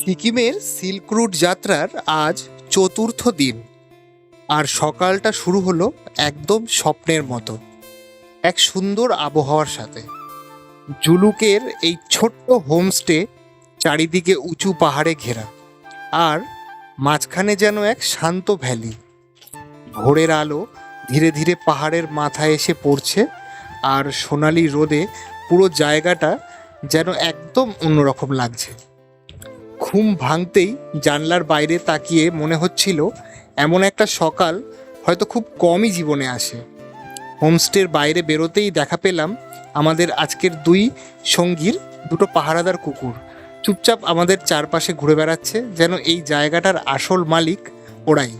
সিকিমের silk route যাত্রার আজ চতুর্থ দিন, আর সকালটা শুরু হলো একদম স্বপ্নের মতো, এক সুন্দর আবহাওয়ার সাথে। জুলুকের এই ছোট্ট হোমস্টে চারিদিকে উঁচু পাহাড়ে ঘেরা, আর মাঝখানে যেন এক শান্ত ভ্যালি। ভোরের আলো ধীরে ধীরে পাহাড়ের মাথায় এসে পড়ছে, আর সোনালি রোদে পুরো জায়গাটা যেন একদম অন্যরকম লাগছে। ঘুম ভাঙতেই জানলার বাইরে তাকিয়ে মনে হচ্ছিল এমন একটা সকাল হয়তো খুব কমই জীবনে আসে। হোমস্টের বাইরে বেরোতেই দেখা পেলাম আমাদের আজকের দুই সঙ্গীর দুটো পাহারাদার কুকুর চুপচাপ আমাদের চারপাশে ঘুরে বেড়াচ্ছে, যেন এই জায়গাটার আসল মালিক ওরাই।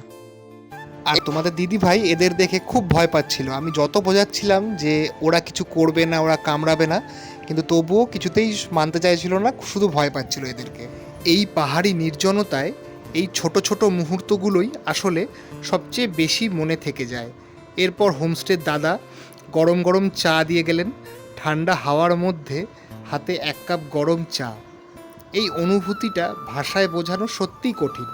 আর তোমাদের দিদি ভাই এদের দেখে খুব ভয় পাচ্ছিল। আমি যত বোঝাচ্ছিলাম যে ওরা কিছু করবে না, ওরা কামড়াবে না, কিন্তু তবুও কিছুতেই মানতে চাইছিল না, শুধু ভয় পাচ্ছিল এদেরকে। এই পাহাড়ি নির্জনতায় এই ছোট ছোট মুহূর্তগুলোই আসলে সবচেয়ে বেশি মনে থেকে যায়। এরপর হোমস্টের দাদা গরম গরম চা দিয়ে গেলেন, ঠান্ডা হাওয়ার মধ্যে হাতে এক কাপ গরম চা। এই অনুভূতিটা ভাষায় বোঝানো সত্যিই কঠিন।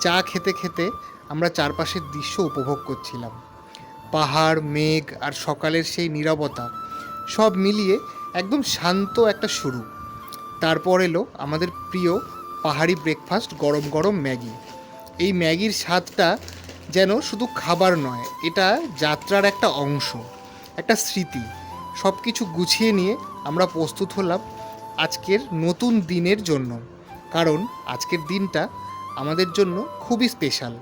চা খেতে খেতে আমরা চারপাশের দৃশ্য উপভোগ করছিলাম। পাহাড়, মেঘ আর সকালের সেই নীরবতা সব মিলিয়ে একদম শান্ত একটা শুরু। তারপর এলো আমাদের প্রিয় পাহাড়ি ব্রেকফাস্ট, গরম গরম ম্যাগি। এই ম্যাগির স্বাদটা যেন শুধু খাবার নয়, এটা যাত্রার একটা অংশ, একটা স্মৃতি। সব কিছু গুছিয়ে নিয়ে আমরা প্রস্তুত হলাম আজকের নতুন দিনের জন্য, কারণ আজকের দিনটা আমাদের জন্য খুবই স্পেশাল।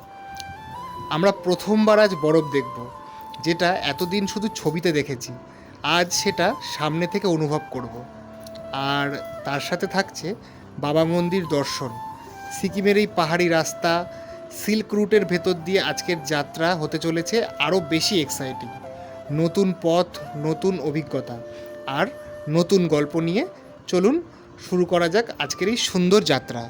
আমরা প্রথমবার আজ বরফ দেখব, যেটা এতদিন শুধু ছবিতে দেখেছি। আজ সেটা সামনে থেকে অনুভব করব। আর তার সাথে থাকছে বাবা মন্দির দর্শন। সিকিমের এই পাহাড়ি রাস্তা, সিল্ক রুটের ভেতর দিয়ে আজকের যাত্রা হতে চলেছে আরও বেশি এক্সাইটিং। নতুন পথ, নতুন অভিজ্ঞতা আর নতুন গল্প নিয়ে চলুন শুরু করা যাক আজকের এই সুন্দর যাত্রা।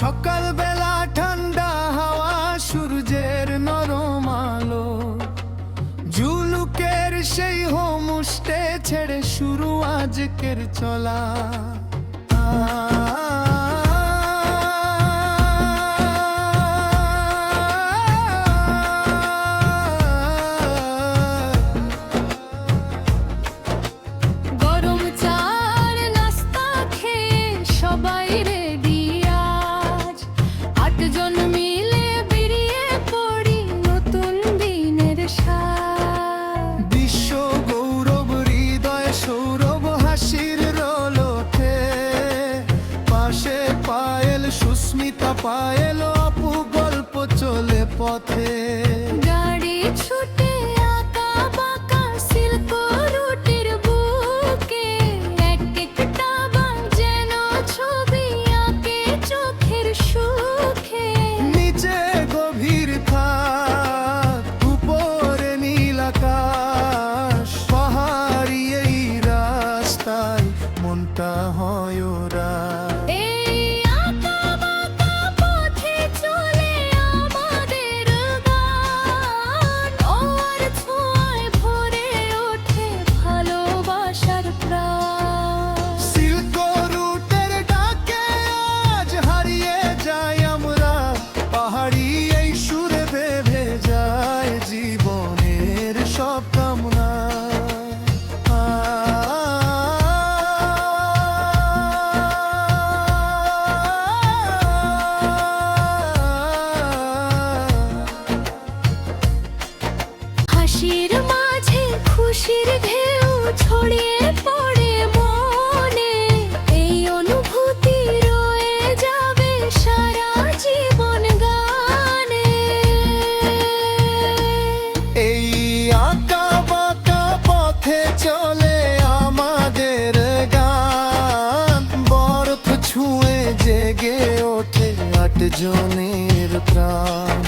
সকালবেলা ঠান্ডা হাওয়া, সূর্যের নরম আলো, জুলুকের সেই হোমস্টে ছেড়ে শুরু আজকের চলা। গরম চার নাস্তা খেয়ে সবাই রেডি, আজ 8 জন মিলে বেরিয়ে পড়ি নতুন দিনের স্বাদ। বিশ্ব গৌরব, হৃদয় সৌরভ, হাসির রোল ওঠে। পাশে পায়েল, সুস্মিতা পায়েল, অপু গল্প চলে পথে। গাড়ি ছুটে আঁকা বাঁকা সিল্ক রুটের বুকে, এক একটা বাঁক যেন ছবি আঁকে চোখের সুখে। নিচে গভীর খাদ, উপরে নীল আকাশ, পাহাড়ি এই রাস্তায় মনটা হয় ওরা। এই আঁকা বাঁকা পথে চলে আমাদের গান, ওর ছোঁয়ায় ভরে ওঠে ভালোবাসার প্রাণ। সিল্ক রুটের ডাকে আজ হারিয়ে যাই আমরা, পাহাড়ি এই সুরে ভেবে যায় জীবনের সব কামনা। হাসির মাঝে খুশির ঢেউ ছড়িয়ে পড়ে মনে, এই অনুভূতি রয়ে যাবে সারা জীবন গানে। এই আঁকা বাঁকা পথে চলে আমাদের গান, বরফ ছুঁয়ে জেগে ওঠে 8 জনের প্রাণ।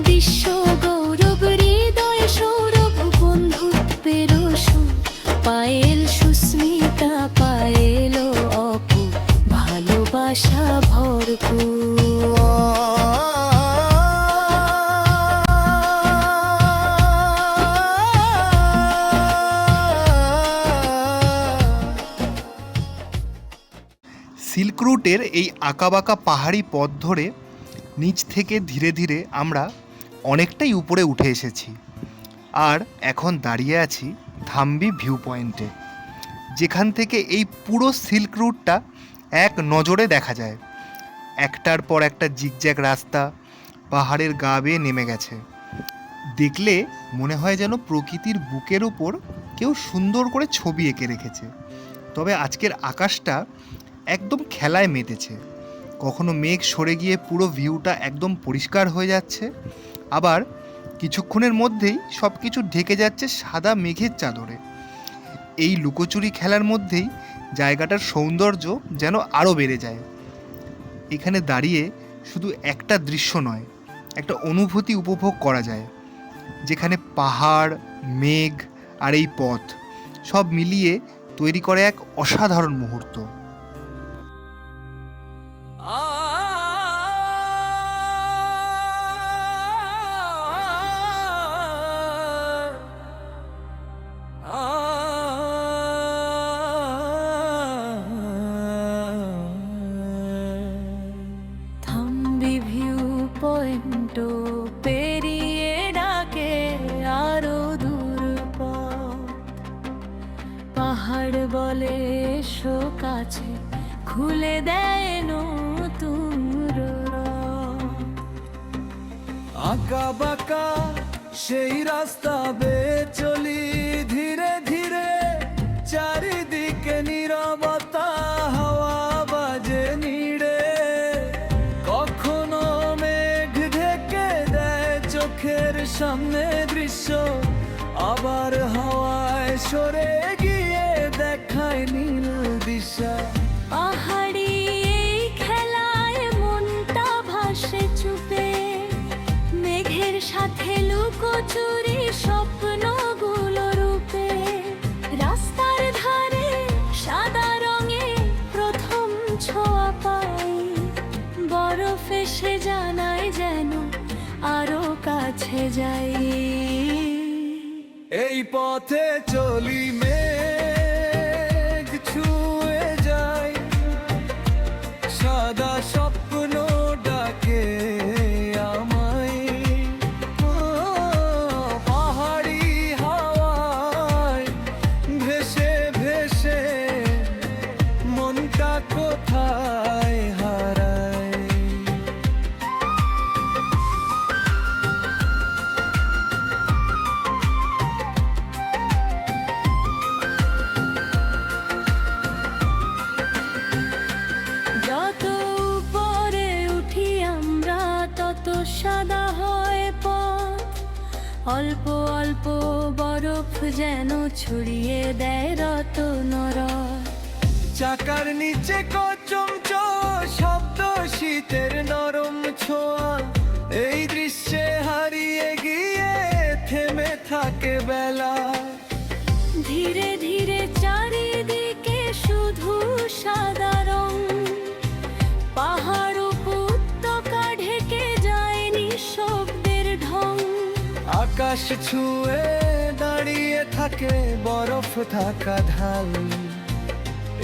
বিশ্ব গৌরব, হৃদয় সৌরভ, বন্ধুত্ব সিল্ক রুটের এই আঁকাবাঁকা পাহাড়ি পথ ধরে নিচ থেকে ধীরে ধীরে আমরা অনেকটাই উপরে উঠে এসেছি। আর এখন দাঁড়িয়ে আছি থাম্বি ভিউ পয়েন্টে, যেখান থেকে এই পুরো সিল্ক রুটটা এক নজরে দেখা যায়। একটার পর একটা জিগজ্যাগ রাস্তা পাহাড়ের গা বেয়ে নেমে গেছে। দেখলে মনে হয় যেন প্রকৃতির বুকের ওপর কেউ সুন্দর করে ছবি এঁকে রেখেছে। তবে আজকের আকাশটা একদম খেলায় মেতেছে। কখনো মেঘ সরে গিয়ে পুরো ভিউটা একদম পরিষ্কার হয়ে যাচ্ছে, আবার কিছুক্ষণের মধ্যেই সব কিছু ঢেকে যাচ্ছে সাদা মেঘের চাদরে। এই লুকোচুরি খেলার মধ্যেই জায়গাটার সৌন্দর্য যেন আরও বেড়ে যায়। এখানে দাঁড়িয়ে শুধু একটা দৃশ্য নয়, একটা অনুভূতি উপভোগ করা যায়, যেখানে পাহাড়, মেঘ আর এই পথ সব মিলিয়ে তৈরি করে এক অসাধারণ মুহূর্ত। থাম্বি ভিউ পয়েন্ট পেরিয়ে ডাকে আরো দূর পথ। পাহাড় বলে এসো কাছে, খুলে দেয় নতুন রথ। আঁকা বাঁকা সেই রাস্তা বেয়ে চলি ধীরে ধীরে, চারিদিকে নীরবতা, হাওয়া বাজে নিড়ে। কখনো মেঘ ঢেকে দেয় চোখের সামনে দৃশ্য, আবার হাওয়ায় সরে গিয়ে দেখায় নীল দিশা। পাহাড়ি এই খেলায় মনটা ভাসে চুপে, মেঘের সাথে লুকোচুরি স্বপ্নগুলো রূপে। রাস্তার ধারে সাদা রঙে প্রথম ছোঁয়া পাই, বরফ এসে জানায় যেন আরো কাছে যাই। এই পথে চলি মেঘ ছুঁয়ে যায়, সাদা স্বপ্ন ডাকে আমায়। পাহাড়ি হাওয়ায় ভেসে ভেসে মনটা কোথায় হারায়। যত উপরে উঠি আমরা তত সাদা হয় পথ। অল্প অল্প বরফ যেন ছড়িয়ে দেয় রতনরত। চাকার নিচে কচমচ শব্দ, শীতের নরম ছোঁয়া। এই দৃশ্যে হারিয়ে গিয়ে থেমে থাকে বেলা। ধীরে ধীরে চারিদিকে শুধু সাদা রং, পাহাড় উপত্যকা ঢেকে যায় নিঃশব্দের ঢং। আকাশ ছুঁয়ে দাঁড়িয়ে থাকে বরফ থাকা ঢাল।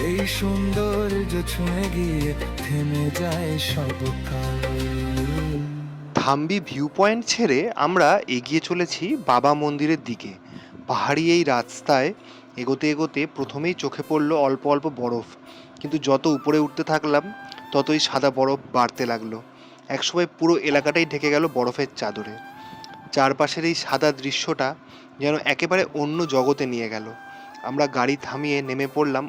এই সৌন্দর্য ছুঁয়ে গিয়ে থেমে যায় সব কাল। থাম্বি ভিউ পয়েন্ট ছেড়ে আমরা এগিয়ে চলেছি বাবা মন্দিরের দিকে। পাহাড়ি এই রাস্তায় এগোতে এগোতে প্রথমেই চোখে পড়লো অল্প অল্প বরফ, কিন্তু যত উপরে উঠতে থাকলাম ততই সাদা বরফ বাড়তে লাগলো। একসময় পুরো এলাকাটাই ঢেকে গেল বরফের চাদরে। চারপাশের এই সাদা দৃশ্যটা যেন একেবারে অন্য জগতে নিয়ে গেল। আমরা গাড়ি থামিয়ে নেমে পড়লাম,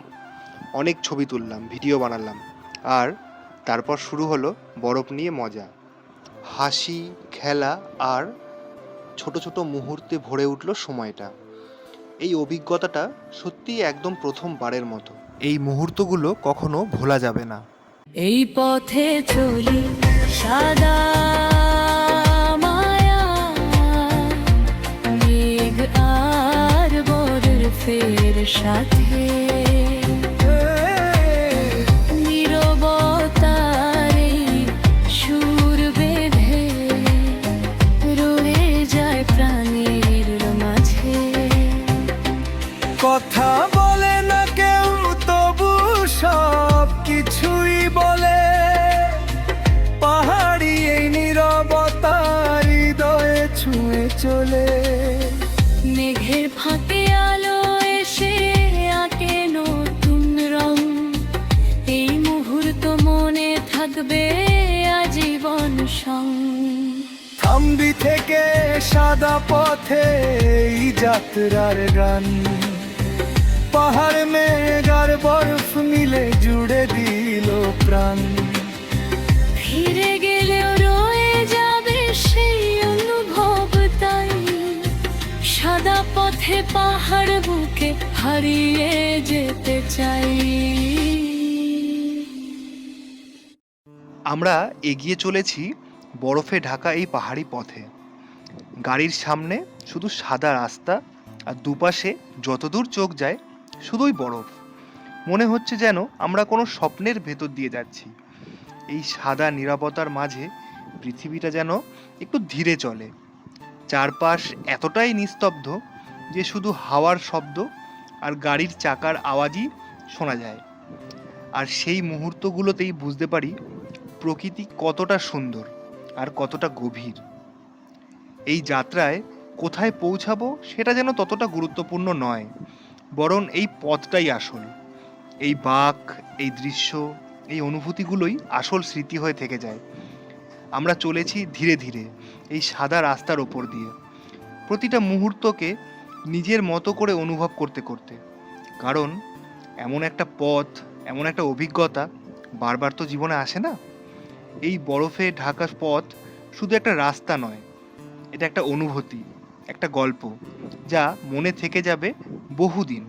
অনেক ছবি তুললাম, ভিডিও বানালাম, আর তারপর শুরু হলো বরফ নিয়ে মজা, হাসি, খেলা আর ছোট ছোট মুহূর্তে ভরে উঠল সময়টা। এই অভিজ্ঞতাটা সত্যিই একদম প্রথমবারের মতো। এই মুহূর্তগুলো কখনো ভোলা যাবে না। এই পথে চলি সাদা মায়া, মেঘ আর বরফের সাথে। নীরবতার এই সুর বেঁধে রয়ে যায় প্রাণীর মাঝে। কথা বলে না কেউ, তবু সব কিছুই সাদা পথে এই যাত্রার গান, পাহাড় মেঘ আর বরফ মিলে জুড়ে দিল প্রাণ। ফিরে গেলেও রয়ে যাবে সেই অনুভব, তাই সাদা পথে পাহাড় বুকে হারিয়ে যেতে চাই। আমরা এগিয়ে চলেছি বরফে ঢাকা এই পাহাড়ি পথে। গাড়ির সামনে শুধু সাদা রাস্তা, আর দুপাশে যতদূর চোখ যায় শুধুই বরফ। মনে হচ্ছে যেন আমরা কোনো স্বপ্নের ভেতর দিয়ে যাচ্ছি। এই সাদা নীরবতার মাঝে পৃথিবীটা যেন একটু ধীরে চলে। চারপাশ এতটাই নিস্তব্ধ যে শুধু হাওয়ার শব্দ আর গাড়ির চাকার আওয়াজই শোনা যায়। আর সেই মুহূর্তগুলোতেই বুঝতে পারি প্রকৃতি কতটা সুন্দর আর কতটা গভীর। এই যাত্রায় কোথায় পৌঁছাবো সেটা যেন ততটা গুরুত্বপূর্ণ নয়, বরং এই পথটাই আসল। এই বাঁক, এই দৃশ্য, এই অনুভূতিগুলোই আসল স্মৃতি হয়ে থেকে যায়। আমরা চলেছি ধীরে ধীরে এই সাদা রাস্তার ওপর দিয়ে, প্রতিটা মুহূর্তকে নিজের মতো করে অনুভব করতে করতে। কারণ এমন একটা পথ, এমন একটা অভিজ্ঞতা বারবার তো জীবনে আসে না। এই বরফে ঢাকা পথ শুধু একটা রাস্তা নয়, এটা একটা অনুভূতি, একটা গল্প যা মনে থেকে যাবে বহুদিন।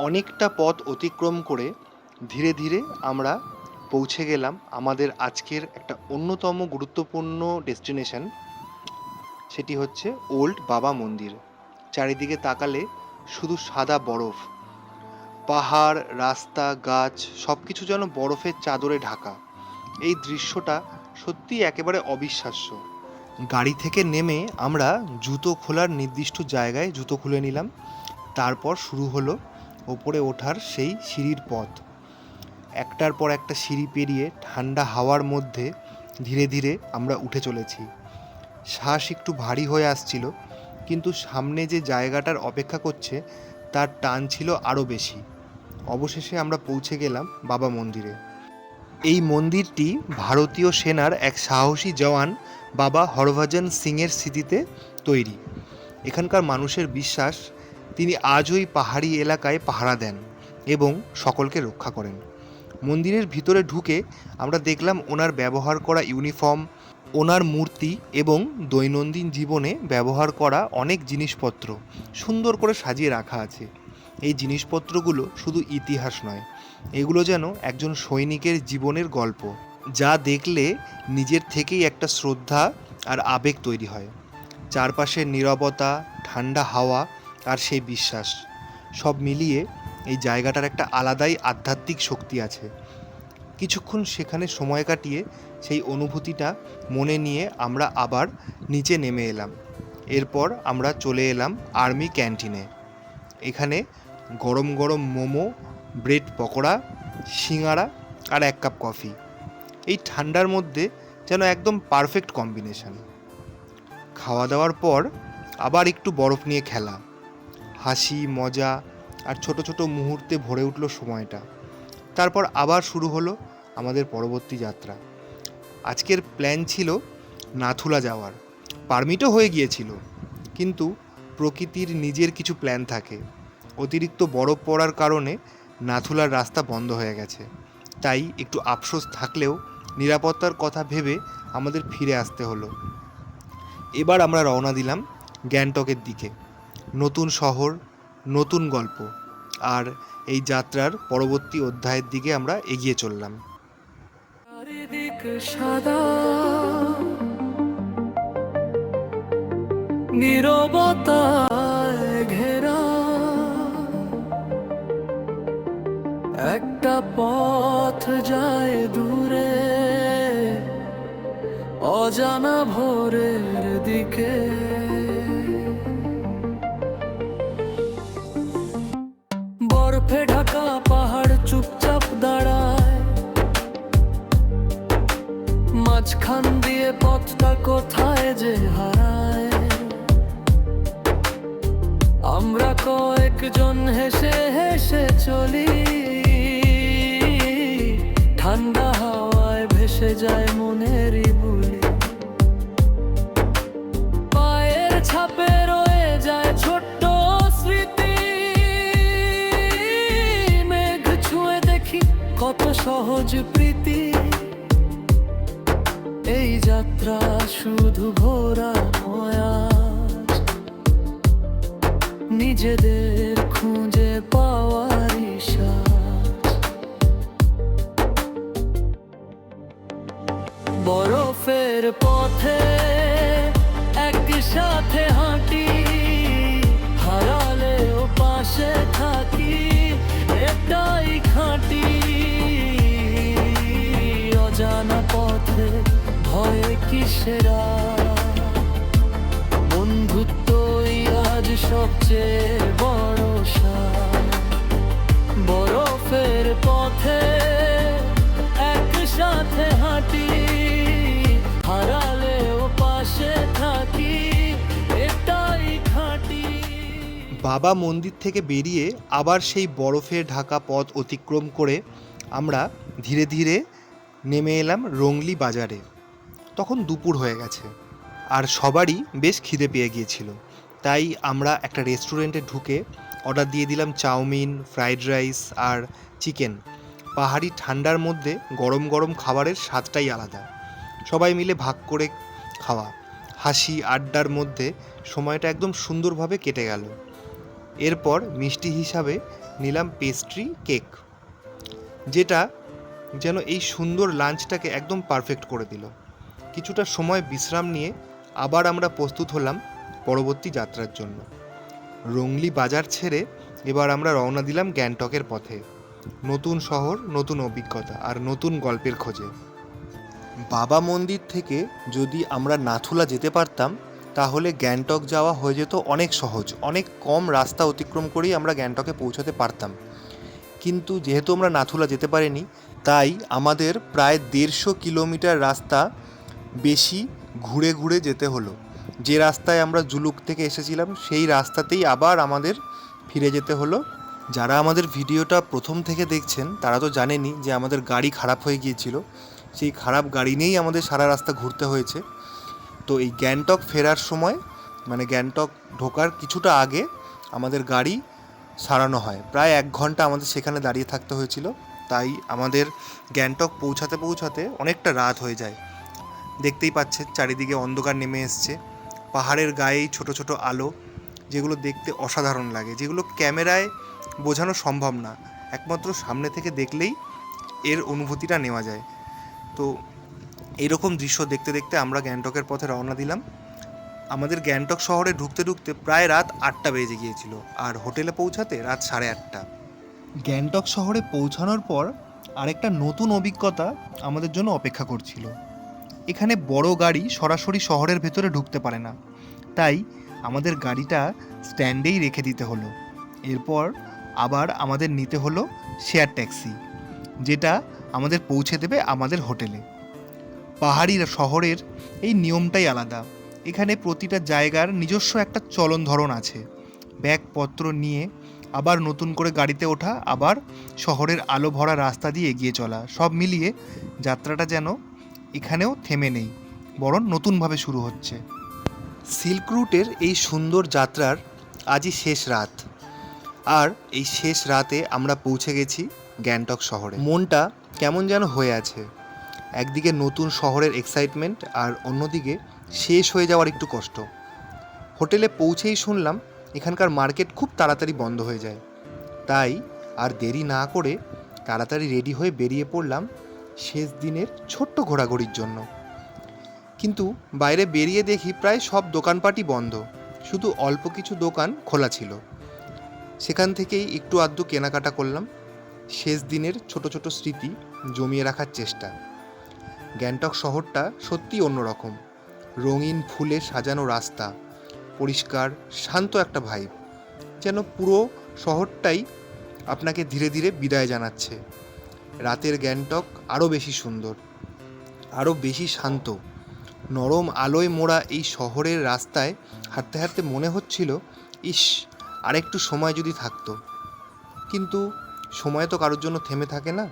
অনেকটা পথ অতিক্রম করে ধীরে ধীরে আমরা পৌঁছে গেলাম আমাদের আজকের একটা অন্যতম গুরুত্বপূর্ণ ডেস্টিনেশন, সেটি হচ্ছে ওল্ড বাবা মন্দির। চারিদিকে তাকালে শুধু সাদা বরফ, পাহাড়, রাস্তা, গাছ সব কিছু যেন বরফের চাদরে ঢাকা। এই দৃশ্যটা সত্যি একেবারে অবিশ্বাস্য। গাড়ি থেকে নেমে আমরা জুতো খোলার নির্দিষ্ট জায়গায় জুতো খুলে নিলাম। তারপর শুরু হলো ওপরে ওঠার সেই সিঁড়ির পথ। একটার পর একটা সিঁড়ি পেরিয়ে ঠান্ডা হাওয়ার মধ্যে ধীরে ধীরে আমরা উঠে চলেছি। শ্বাস একটু ভারী হয়ে আসছিল, কিন্তু সামনে যে জায়গাটার অপেক্ষা করছে তার টান ছিল আরও বেশি। অবশেষে আমরা পৌঁছে গেলাম বাবা মন্দিরে। এই মন্দিরটি ভারতীয় সেনার এক সাহসী জওয়ান বাবা হরভজন সিংয়ের স্মৃতিতে তৈরি। এখানকার মানুষের বিশ্বাস তিনি আজও এই পাহাড়ি এলাকায় পাহারা দেন এবং সকলকে রক্ষা করেন। মন্দিরের ভিতরে ঢুকে আমরা দেখলাম ওনার ব্যবহার করা ইউনিফর্ম, ওনার মূর্তি এবং দৈনন্দিন জীবনে ব্যবহার করা অনেক জিনিসপত্র সুন্দর করে সাজিয়ে রাখা আছে। এই জিনিসপত্রগুলো শুধু ইতিহাস নয়, এগুলো যেন একজন সৈনিকের জীবনের গল্প, যা দেখলে নিজের থেকেই একটা শ্রদ্ধা আর আবেগ তৈরি হয়। চারপাশের নীরবতা, ঠান্ডা হাওয়া আর সেই বিশ্বাস, সব মিলিয়ে এই জায়গাটার একটা আলাদাই আধ্যাত্মিক শক্তি আছে। কিছুক্ষণ সেখানে সময় কাটিয়ে সেই অনুভূতিটা মনে নিয়ে আমরা আবার নিচে নেমে এলাম। এরপর আমরা চলে এলাম আর্মি ক্যান্টিনে। এখানে গরম গরম মোমো, ব্রেড পকোড়া, সিঙাড়া আর এক কাপ কফি, এই ঠান্ডার মধ্যে যেন একদম পারফেক্ট কম্বিনেশন। খাওয়া দাওয়ার পর আবার একটু বরফ নিয়ে খেলা, হাসি, মজা আর ছোট ছোট মুহূর্তে ভরে উঠল সময়টা। তারপর আবার শুরু হলো আমাদের পরবর্তী যাত্রা। আজকের প্ল্যান ছিল নাথুলা যাওয়ার, পারমিটও হয়ে গিয়েছিল, কিন্তু প্রকৃতির নিজের কিছু প্ল্যান থাকে। অতিরিক্ত বরফ পড়ার কারণে নাথুলার রাস্তা বন্ধ হয়ে গেছে, তাই একটু আফসোস থাকলেও নিরাপত্তার কথা ভেবে আমাদের ফিরে আসতে হলো। এবার আমরা রওনা দিলাম গ্যাংটকের দিকে। নতুন শহর, নতুন গল্প, আর এই যাত্রার পরবর্তী অধ্যায়ের দিকে আমরা এগিয়ে চললাম। চারিদিক সাদা, নীরবতায় ঘেরা, একটা পথ যায় দূরে অজানা ভোরের দিকে। বরফে ঢাকা পাহাড় চুপচাপ দাঁড়ায়, মাঝখান দিয়ে পথটা কোথায় যে প্রীতি, এই যাত্রা শুধু ভোরা নয়, নিজেদের খুঁজে পাওয়ার ইশারা। বরফের পথে একসাথে হাঁটি, হারালেও পাশে থাকি, এটাই খাঁটি। অজানা পথে ভয় কিসেরা, বন্ধুত্বই আজ সবচেয়ে বড় সার। বরফের পথে একসাথে হাঁটি, হারালেও পাশে থাকি, এটাই খাঁটি। বাবা মন্দির থেকে বেরিয়ে আবার সেই বরফে ঢাকা পথ অতিক্রম করে আমরা ধীরে ধীরে নেমে এলাম রংলি বাজারে। তখন দুপুর হয়ে গেছে আর সবারই বেশ খিদে পেয়ে গিয়েছিল, তাই আমরা একটা রেস্টুরেন্টে ঢুকে অর্ডার দিয়ে দিলাম চাউমিন, ফ্রাইড রাইস আর চিকেন। পাহাড়ি ঠান্ডার মধ্যে গরম গরম খাবারের স্বাদটাই আলাদা। সবাই মিলে ভাগ করে খাওয়া, হাসি আড্ডার মধ্যে সময়টা একদম সুন্দরভাবে কেটে গেল। এরপর মিষ্টি হিসাবে নিলাম পেস্ট্রি কেক, যেটা যেন এই সুন্দর লাঞ্চটাকে একদম পারফেক্ট করে দিল। কিছুটা সময় বিশ্রাম নিয়ে আবার আমরা প্রস্তুত হলাম পরবর্তী যাত্রার জন্য। রংলি বাজার ছেড়ে এবার আমরা রওনা দিলাম গ্যাংটকের পথে। নতুন শহর, নতুন অভিজ্ঞতা আর নতুন গল্পের খোঁজে। বাবা মন্দির থেকে যদি আমরা নাথুলা যেতে পারতাম তাহলে গ্যাংটক যাওয়া হয়ে যেত অনেক সহজ। অনেক কম রাস্তা অতিক্রম করেই আমরা গ্যাংটকে পৌঁছাতে পারতাম, কিন্তু যেহেতু আমরা নাথুলা যেতে পারিনি তাই আমাদের প্রায় 150 কিলোমিটার রাস্তা বেশি ঘুরে ঘুরে যেতে হলো। যে রাস্তায় আমরা জুলুক থেকে এসেছিলাম সেই রাস্তাতেই আবার আমাদের ফিরে যেতে হলো। যারা আমাদের ভিডিওটা প্রথম থেকে দেখছেন তারা তো জানেনই যে আমাদের গাড়ি খারাপ হয়ে গিয়েছিল। সেই খারাপ গাড়ি নিয়েই আমাদের সারা রাস্তা ঘুরতে হয়েছে। তো এই গ্যাংটক ফেরার সময়, মানে গ্যাংটক ঢোকার কিছুটা আগে আমাদের গাড়ি সারানো হয়। প্রায় 1 ঘন্টা আমাদের সেখানে দাঁড়িয়ে থাকতে হয়েছিল, তাই আমাদের গ্যাংটক পৌঁছাতে পৌঁছাতে অনেকটা রাত হয়ে যায়। দেখতেই পাচ্ছেন চারিদিকে অন্ধকার নেমে এসছে, পাহাড়ের গায়েই ছোট ছোট আলো, যেগুলো দেখতে অসাধারণ লাগে, যেগুলো ক্যামেরায় বোঝানো সম্ভব না, একমাত্র সামনে থেকে দেখলেই এর অনুভূতিটা নেওয়া যায়। তো এইরকম দৃশ্য দেখতে দেখতে আমরা গ্যাংটকের পথে রওনা দিলাম। আমাদের গ্যাংটক শহরে ঢুকতে ঢুকতে প্রায় রাত 8টা বেজে গিয়েছিল আর হোটেলে পৌঁছাতে রাত 8:30। গ্যাংটক শহরে পৌঁছানোর পর আরেকটা নতুন অভিজ্ঞতা আমাদের জন্য অপেক্ষা করছিল। এখানে বড় গাড়ি সরাসরি শহরের ভেতরে ঢুকতে পারে না, তাই আমাদের গাড়িটা স্ট্যান্ডেই রেখে দিতে হলো। এরপর আবার আমাদের নিতে হলো শেয়ার ট্যাক্সি, যেটা আমাদের পৌঁছে দেবে আমাদের হোটেলে। পাহাড়ি শহরের এই নিয়মটাই আলাদা। এখানে প্রতিটা জায়গার নিজস্ব একটা চলন ধরন আছে। ব্যাগপত্র নিয়ে আবার নতুন করে গাড়িতে ওঠা, আবার শহরের আলো ভরা রাস্তা দিয়ে এগিয়ে চলা, সব মিলিয়ে যাত্রাটা যেন এখানেও থেমে নেই, বরং নতুনভাবে শুরু হচ্ছে। সিল্ক রুটের এই সুন্দর যাত্রার আজই শেষ রাত, আর এই শেষ রাতে আমরা পৌঁছে গেছি গ্যাংটক শহরে। মনটা কেমন যেন হয়ে আছে, একদিকে নতুন শহরের এক্সাইটমেন্ট আর অন্যদিকে শেষ হয়ে যাওয়ার একটু কষ্ট। হোটেলে পৌঁছেই শুনলাম এখানকার মার্কেট খুব তাড়াতাড়ি বন্ধ হয়ে যায়, তাই আর দেরি না করে তাড়াতাড়ি রেডি হয়ে বেরিয়ে পড়লাম শেষ দিনের ছোট্ট ঘোরাঘুরির জন্য। কিন্তু বাইরে বেরিয়ে দেখি প্রায় সব দোকানপাটই বন্ধ, শুধু অল্প কিছু দোকান খোলা ছিল। সেখান থেকেই একটু আধটু কেনাকাটা করলাম, শেষ দিনের ছোট ছোট স্মৃতি জমিয়ে রাখার চেষ্টা। গ্যাংটক শহরটা সত্যিই অন্যরকম, রঙিন ফুলে সাজানো রাস্তা, পরিষ্কার শান্ত একটা ভাইব, যেন পুরো শহরটাই আপনাকে ধীরে ধীরে বিদায় জানাচ্ছে। রাতের গ্যাংটক আরও বেশি সুন্দর, আরও বেশি শান্ত। নরম আলোয় মোড়া এই শহরের রাস্তায় হাঁটতে হাঁটতে মনে হচ্ছিল, ইস, আরেকটু সময় যদি থাকতো। কিন্তু সময় তো কারোর জন্য থেমে থাকে না,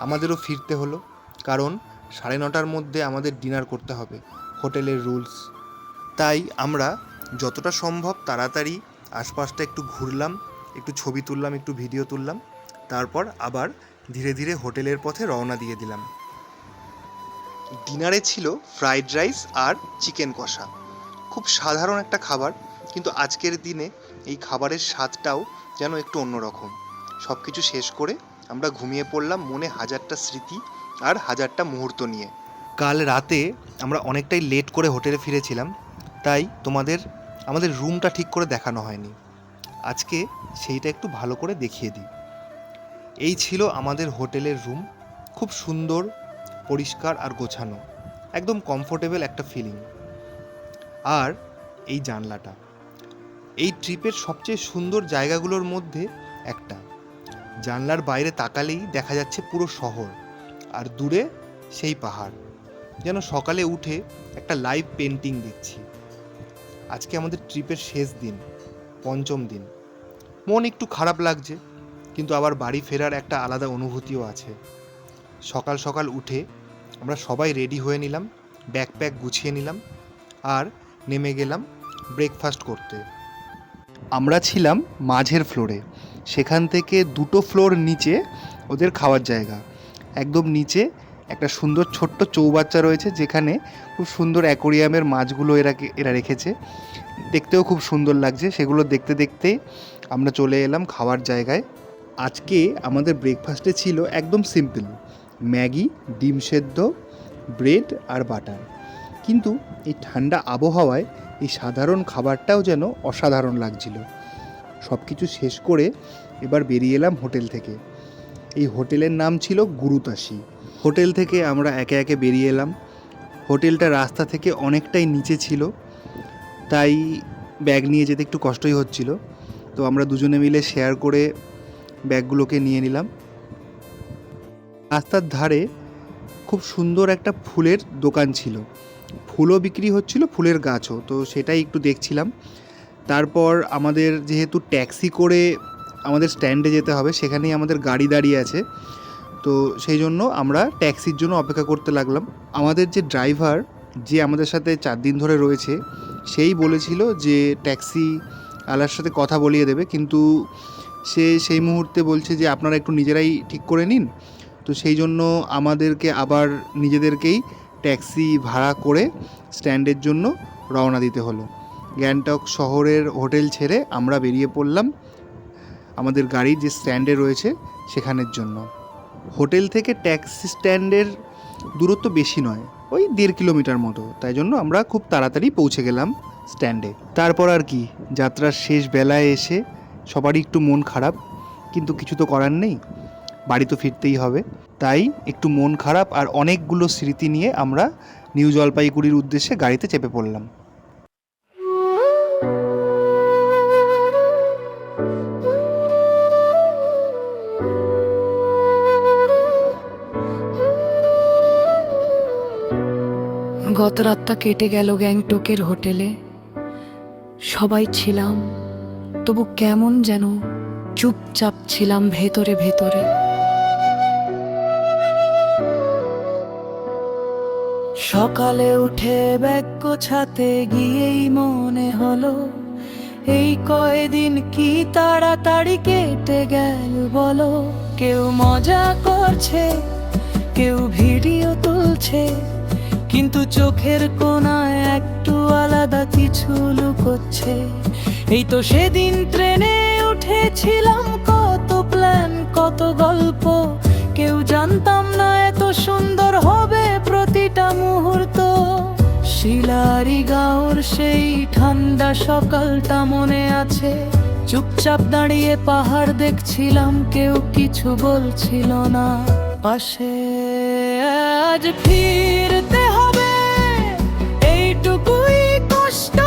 আমাদেরও ফিরতে হলো, কারণ 9:30টার মধ্যে আমাদের ডিনার করতে হবে, হোটেলের রুলস। তাই আমরা যতটা সম্ভব তাড়াতাড়ি আশপাশটা একটু ঘুরলাম, একটু ছবি তুললাম, একটু ভিডিও তুললাম, তারপর আবার ধীরে ধীরে হোটেলের পথে রওনা দিয়ে দিলাম। ডিনারে ছিল ফ্রাইড রাইস আর চিকেন কষা। খুব সাধারণ একটা খাবার, কিন্তু আজকের দিনে এই খাবারের স্বাদটাও যেন একটু অন্যরকম। সব কিছু শেষ করে আমরা ঘুমিয়ে পড়লাম মনে হাজারটা স্মৃতি আর হাজারটা মুহূর্ত নিয়ে। কাল রাতে আমরা অনেকটাই লেট করে হোটেলে ফিরেছিলাম, তাই আমাদের রুমটা ঠিক করে দেখানো হয়নি। আজকে সেইটা একটু ভালো করে দেখিয়ে দিই। এই ছিল আমাদের হোটেলের রুম। খুব সুন্দর, পরিষ্কার আর গোছানো, একদম কমফোর্টেবল একটা ফিলিং। আর এই জানলাটা এই ট্রিপের সবচেয়ে সুন্দর জায়গাগুলোর মধ্যে একটা। জানলার বাইরে তাকালেই দেখা যাচ্ছে পুরো শহর, আর দূরে সেই পাহাড়, যেন সকালে উঠে একটা লাইভ পেন্টিং দেখছি। আজকে আমাদের ট্রিপের শেষ দিন, পঞ্চম দিন। মন একটু খারাপ লাগছে, কিন্তু আবার বাড়ি ফেরার একটা আলাদা অনুভূতিও আছে। সকাল সকাল উঠে আমরা সবাই রেডি হয়ে নিলাম, ব্যাকপ্যাক গুছিয়ে নিলাম আর নেমে গেলাম ব্রেকফাস্ট করতে। আমরা ছিলাম মাঝের ফ্লোরে, সেখান থেকে 2টো ফ্লোর নিচে ওদের খাওয়ার জায়গা। একদম নিচে একটা সুন্দর ছোট্ট চৌবাচ্চা রয়েছে, যেখানে খুব সুন্দর অ্যাকোরিয়ামের মাছগুলো এরা রেখেছে। দেখতেও খুব সুন্দর লাগছে। সেগুলো দেখতে দেখতেই আমরা চলে এলাম খাওয়ার জায়গায়। আজকে আমাদের ব্রেকফাস্টে ছিল একদম সিম্পল, ম্যাগি, ডিম সেদ্ধ, ব্রেড আর বাটার। কিন্তু এই ঠান্ডা আবহাওয়ায় এই সাধারণ খাবারটাও যেন অসাধারণ লাগছিল। সব কিছু শেষ করে এবার বেরিয়ে এলাম হোটেল থেকে। এই হোটেলের নাম ছিল গুরুতাশি। হোটেল থেকে আমরা একে একে বেরিয়ে এলাম। হোটেলটা রাস্তা থেকে অনেকটাই নিচে ছিল, তাই ব্যাগ নিয়ে যেতে একটু কষ্টই হচ্ছিল। তো আমরা দুজনে মিলে শেয়ার করে ব্যাগগুলোকে নিয়ে নিলাম। রাস্তার ধারে খুব সুন্দর একটা ফুলের দোকান ছিল, ফুলও বিক্রি হচ্ছিল, ফুলের গাছও। তো সেটাই একটু দেখছিলাম। তারপর আমাদের যেহেতু ট্যাক্সি করে আমাদের স্ট্যান্ডে যেতে হবে, সেখানেই আমাদের গাড়ি দাঁড়িয়ে আছে, তো সেই জন্য আমরা ট্যাক্সির জন্য অপেক্ষা করতে লাগলাম। আমাদের যে ড্রাইভার, যে আমাদের সাথে 4 দিন ধরে রয়েছে, সেই বলেছিল যে ট্যাক্সি আলার সাথে কথা বলিয়ে দেবে, কিন্তু সে সেই মুহূর্তে বলছে যে আপনারা একটু নিজেরাই ঠিক করে নিন। তো সেই জন্য আমাদেরকে আবার নিজেদেরকেই ট্যাক্সি ভাড়া করে স্ট্যান্ডের জন্য রওনা দিতে হলো। গ্যাংটক শহরের হোটেল ছেড়ে আমরা বেরিয়ে পড়লাম আমাদের গাড়ি যে স্ট্যান্ডে রয়েছে সেখানের জন্য। হোটেল থেকে ট্যাক্সি স্ট্যান্ডের দূরত্ব বেশি নয়, ওই 1.5 কিলোমিটার মতো। তাই জন্য আমরা খুব তাড়াতাড়ি পৌঁছে গেলাম স্ট্যান্ডে। তারপর আর কি, যাত্রার শেষ বেলায় এসে সবারই একটু মন খারাপ, কিন্তু কিছু তো করার নেই, বাড়ি তো ফিরতেই হবে। তাই একটু মন খারাপ আর অনেকগুলো স্মৃতি নিয়ে আমরা নিউ জলপাইগুড়ির উদ্দেশ্যে গাড়িতে চেপে পড়লাম। গত রাতটা কেটে গেল গ্যাংটকের হোটেলে। সবাই ছিলাম, তবু কেমন যেন চুপচাপ ছিলাম ভেতরে ভেতরে। সকালে উঠে ব্যাগ গোছাতে গিয়েই মনে হলো, এই কয়দিন কি তাড়াতাড়ি কেটে গেল বলো। কেউ মজা করছে, কেউ ভিডিও তুলছে, কিন্তু চোখের কোণায় একটু আলাদা কিছু লুকোচ্ছে। এই তো সেদিন ট্রেনে উঠেছিলাম, কত প্ল্যান, কত গল্প, কেউ জানতাম না এত সুন্দর হবে প্রতিটা মুহূর্ত। শিলারি গাঁওর সেই ঠান্ডা সকালটা মনে আছে, চুপচাপ দাঁড়িয়ে পাহাড় দেখছিলাম, কেউ কিছু বলছিল না পাশে। আজ ফিরতে হবে, এইটুকুই কষ্ট,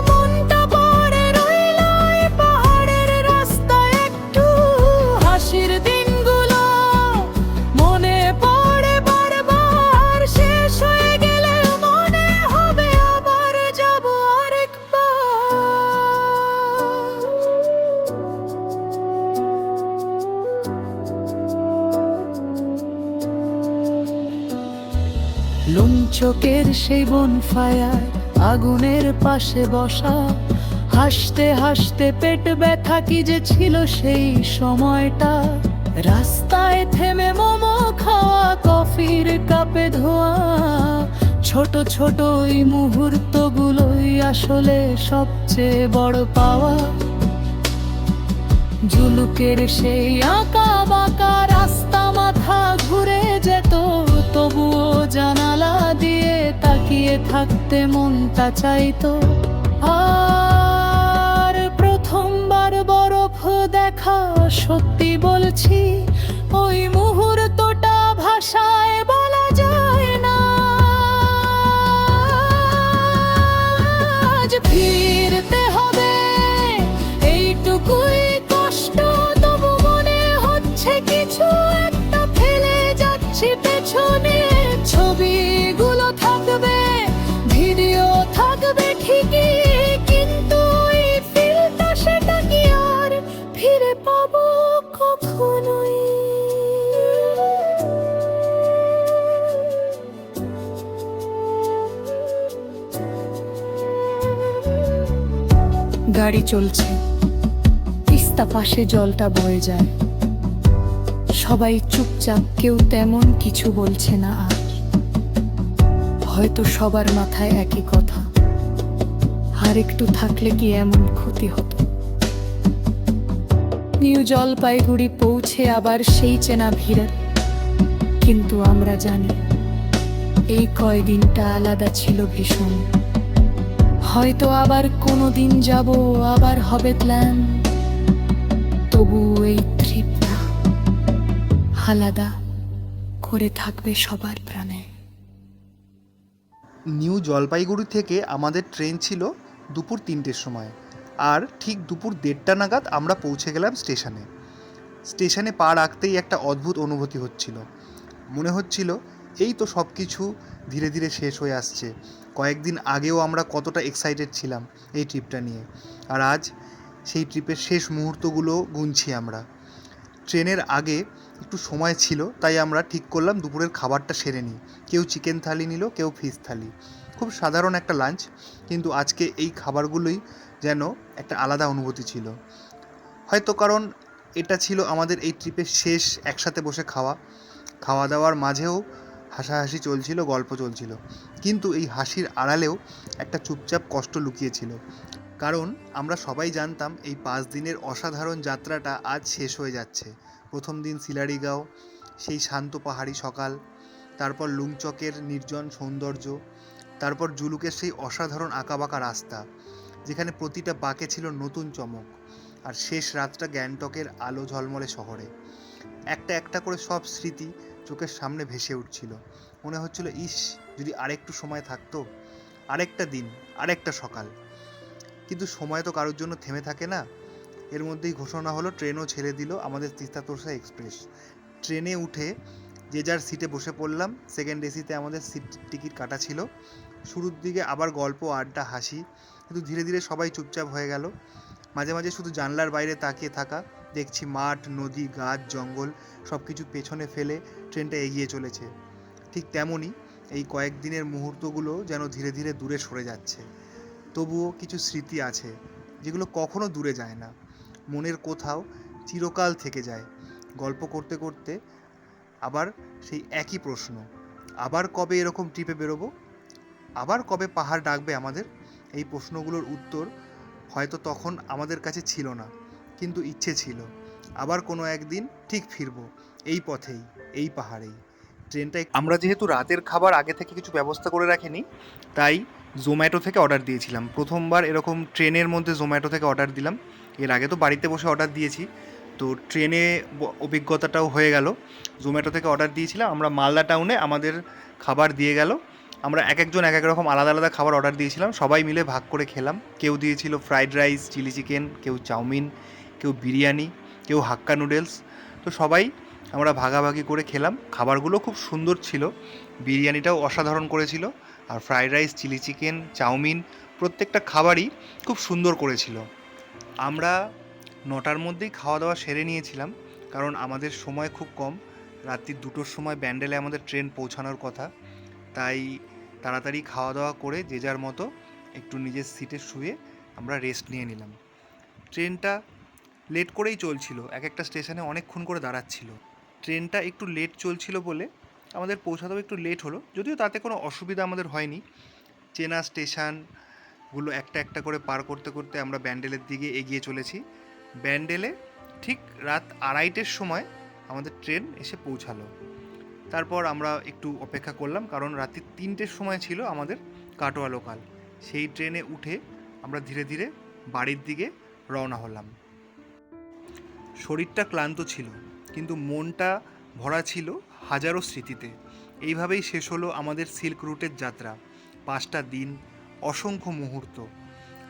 মনটা পড়ে রইল এই পাহাড়ের রাস্তায়। একটু হাসির দিনগুলো মনে পড়ে বারবার, শেষ হয়ে গেলে মনে হবে আবার যাব আরেকবার। লুঞ্চকের সেই বনফায়ার, আগুনের পাশে বসা, হাসতে হাসতে পেট ব্যথা কি যে ছিল সেই সময়টা। রাস্তায় থেমে মোমো খাওয়া, কফির কাপে ধোয়া, ছোট ছোট এই মুহূর্তগুলোই আসলে সবচেয়ে বড় পাওয়া। ঝুলুকের সেই আঁকা বাঁকা রাস্তা মাথা ঘুরে যেত, তবুও জানালা দিয়ে তাকিয়ে থাকতে মনটা চাইতো। আর প্রথমবার বরফ দেখা, সত্যি বলছি ওই মুহূর্তটা ভাষায় বলা যায় না। আজ ফিরতে হবে এইটুকুই কষ্ট, তবু মনে হচ্ছে কিছু একটা ফেলে যাচ্ছি পেছনে। ছবিগুলো থাকবে, ভিডিও থাকবে ঠিকই, কিন্তু এই ফিলটা সেটা কি আর ফিরে পাবো কখনোই? গাড়ি চলছে, তিস্তা পাশে জলটা বয়ে যায়, সবাই চুপচাপ, কেউ তেমন কিছু বলছে না আর। হয়তো সবার মাথায় একই কথা, আর একটু থাকলে কি এমন ক্ষতি হতো। নিউ জলপাইগুড়ি পৌঁছে আবার সেই চেনা ভিড়, কিন্তু আমরা জানি এই কয়দিনটা আলাদা ছিল ভীষণ। হয়তো আবার কোনোদিন যাব, আবার হবে প্ল্যান, তবু এই ট্রিপটা আলাদা করে থাকবে সবার প্রাণে। নিউ জলপাইগুড়ি থেকে আমাদের ট্রেন ছিল দুপুর 3টের সময়, আর ঠিক দুপুর 1:30 নাগাদ আমরা পৌঁছে গেলাম স্টেশনে। স্টেশনে পা রাখতেই একটা অদ্ভুত অনুভূতি হচ্ছিল। মনে হচ্ছিল এই তো সব কিছু ধীরে ধীরে শেষ হয়ে আসছে। কয়েকদিন আগেও আমরা কতটা এক্সাইটেড ছিলাম এই ট্রিপটা নিয়ে, আর আজ সেই ট্রিপের শেষ মুহূর্তগুলো গুনছি আমরা। ট্রেনের আগে একটু সময় ছিল, তাই আমরা ঠিক করলাম দুপুরের খাবারটা সেরে নিই। কেউ চিকেন থালি নিল, কেউ ফিশ থালি। খুব সাধারণ একটা লাঞ্চ, কিন্তু আজকে এই খাবারগুলোই যেন একটা আলাদা অনুভূতি ছিল। হয়তো কারণ এটা ছিল আমাদের এই ট্রিপের শেষ একসাথে বসে খাওয়া দাওয়ার মাঝেও হাসাহাসি চলছিল, গল্প চলছিল, কিন্তু এই হাসির আড়ালেও একটা চুপচাপ কষ্ট লুকিয়েছিল। কারণ আমরা সবাই জানতাম এই 5 দিনের অসাধারণ যাত্রাটা আজ শেষ হয়ে যাচ্ছে। প্রথম দিন সিলারিগাঁও, সেই শান্ত পাহাড়ি সকাল, তারপর লুংচকের নির্জন সৌন্দর্য, তারপর জুলুকের সেই অসাধারণ আঁকাবাঁকা রাস্তা, যেখানে প্রতিটা বাঁকে ছিল নতুন চমক, আর শেষ রাতটা গ্যাংটকের আলো ঝলমলে শহরে। একটা একটা করে সব স্মৃতি চোখের সামনে ভেসে উঠছিল। মনে হচ্ছিল, ইস, যদি আরেকটু সময় থাকতো, আরেকটা দিন, আরেকটা সকাল। কিন্তু সময় তো কারোর জন্য থেমে থাকে না। এর মধ্যেই ঘোষণা হলো ট্রেনও ছেড়ে দিল আমাদের তিস্তা তোরসা এক্সপ্রেস। ট্রেনে উঠে যে যার সিটে বসে পড়লাম। সেকেন্ড এসিতে আমাদের সিট টিকিট কাটা ছিল। শুরুর দিকে আবার গল্প, আড্ডা, হাসি, কিন্তু ধীরে ধীরে সবাই চুপচাপ হয়ে গেল। মাঝে মাঝে শুধু জানলার বাইরে তাকিয়ে থাকা, দেখছি মাঠ, নদী, গাছ, জঙ্গল সব কিছু পেছনে ফেলে ট্রেনটা এগিয়ে চলেছে। ঠিক তেমনই এই কয়েকদিনের মুহূর্তগুলো যেন ধীরে ধীরে দূরে সরে যাচ্ছে। তবুও কিছু স্মৃতি আছে যেগুলো কখনো দূরে যায় না, মনের কোথাও চিরকাল থেকে যায়। গল্প করতে করতে আবার সেই একই প্রশ্ন, আবার কবে এরকম ট্রিপে বেরোবো, আবার কবে পাহাড় ডাকবে আমাদের? এই প্রশ্নগুলোর উত্তর হয়তো তখন আমাদের কাছে ছিল না, কিন্তু ইচ্ছে ছিল। আবার কোনো একদিন ঠিক ফিরবো এই পথেই, এই পাহাড়েই। আমরা যেহেতু রাতের খাবার আগে থেকে কিছু ব্যবস্থা করে রাখিনি, তাই জোম্যাটো থেকে অর্ডার দিয়েছিলাম। প্রথমবার এরকম ট্রেনের মধ্যে জোম্যাটো থেকে অর্ডার দিলাম। এর আগে তো বাড়িতে বসে অর্ডার দিয়েছি, তো ট্রেনে অভিজ্ঞতাটাও হয়ে গেল। জোম্যাটো থেকে অর্ডার দিয়েছিলাম আমরা, মালদা টাউনে আমাদের খাবার দিয়ে গেল। আমরা এক একজন এক এক রকম আলাদা আলাদা খাবার অর্ডার দিয়েছিলাম, সবাই মিলে ভাগ করে খেলাম। কেউ দিয়েছিল ফ্রাইড রাইস, চিলি চিকেন, কেউ চাউমিন, কেউ বিরিয়ানি, কেউ হাক্কা নুডলস। তো সবাই আমরা ভাগাভাগি করে খেলাম। খাবারগুলো খুব সুন্দর ছিল, বিরিয়ানিটাও অসাধারণ করেছিল, আর fried rice, chilli chicken, chowmein প্রত্যেকটা খাবারই খুব সুন্দর করেছিল। আমরা 9টার মধ্যেই খাওয়া দাওয়া সেরে নিয়েছিলাম, কারণ আমাদের সময় খুব কম। রাত্রি 2টোর সময় ব্যান্ডেলে আমাদের ট্রেন পৌঁছানোর কথা, তাই তাড়াতাড়ি খাওয়া দাওয়া করে যে যার মতো একটু নিজের সিটে শুয়ে আমরা রেস্ট নিয়ে নিলাম। ট্রেনটা লেট করেই চলছিল, এক একটা স্টেশনে অনেকক্ষণ করে দাঁড়াচ্ছিল। ট্রেনটা একটু লেট চলছিল বলে আমাদের পৌঁছাতেও একটু লেট হলো, যদিও তাতে কোনো অসুবিধা আমাদের হয়নি। চেনা স্টেশনগুলো একটা একটা করে পার করতে করতে আমরা ব্যান্ডেলের দিকে এগিয়ে চলেছি। ব্যান্ডেলে ঠিক রাত 2:30-এর সময় আমাদের ট্রেন এসে পৌঁছালো। তারপর আমরা একটু অপেক্ষা করলাম, কারণ রাত্রি 3টের সময় ছিল আমাদের কাটোয়া লোকাল। সেই ট্রেনে উঠে আমরা ধীরে ধীরে বাড়ির দিকে রওনা হলাম। শরীরটা ক্লান্ত ছিল, কিন্তু মনটা ভরা ছিল হাজারো স্মৃতিতে। এইভাবেই শেষ হলো আমাদের সিল্ক রুটের যাত্রা। 5টা দিন, অসংখ্য মুহূর্ত,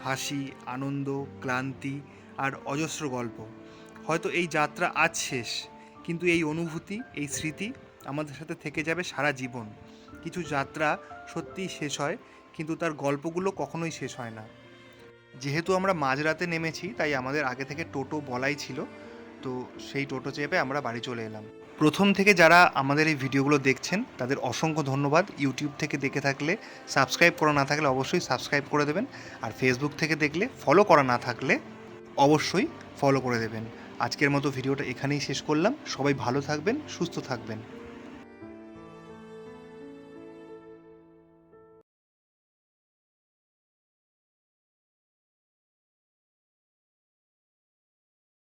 হাসি, আনন্দ, ক্লান্তি আর অজস্র গল্প। হয়তো এই যাত্রা আজ শেষ, কিন্তু এই অনুভূতি, এই স্মৃতি আমাদের সাথে থেকে যাবে সারা জীবন। কিছু যাত্রা সত্যিই শেষ হয়, কিন্তু তার গল্পগুলো কখনোই শেষ হয় না। যেহেতু আমরা মাঝরাতে নেমেছি, তাই আমাদের আগে থেকে টোটো বলাই ছিল, তো সেই টোটো চেপে আমরা বাড়ি চলে এলাম। প্রথম থেকে যারা আমাদের এই ভিডিওগুলো দেখছেন তাদের অসংখ্য ধন্যবাদ। ইউটিউব থেকে দেখে থাকলে, সাবস্ক্রাইব করা না থাকলে অবশ্যই সাবস্ক্রাইব করে দেবেন, আর ফেসবুক থেকে দেখলে, ফলো করা না থাকলে অবশ্যই ফলো করে দেবেন। আজকের মতো ভিডিওটা এখানেই শেষ করলাম। সবাই ভালো থাকবেন, সুস্থ থাকবেন।